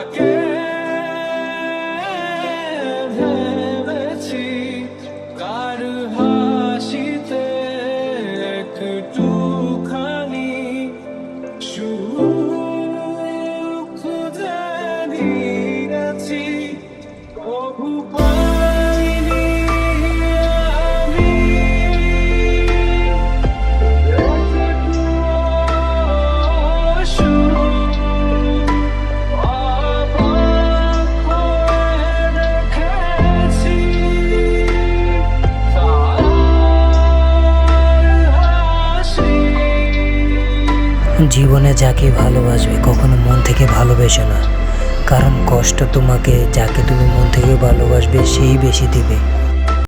আগে ভেবেছি কার হাসিতে একটুখানি সুখ জানিয়েছি, তবু পাইনি আমি একটুও সুখ। অবাক হয়ে দেখেছি তার হাসি। জীবনে যাকে ভালোবাসবে কখনো মন থেকে ভালোবেসো না, কারণ কষ্ট তোমাকে যাকে তুমি মন থেকে ভালোবাসবে সেই বেশি দিবে।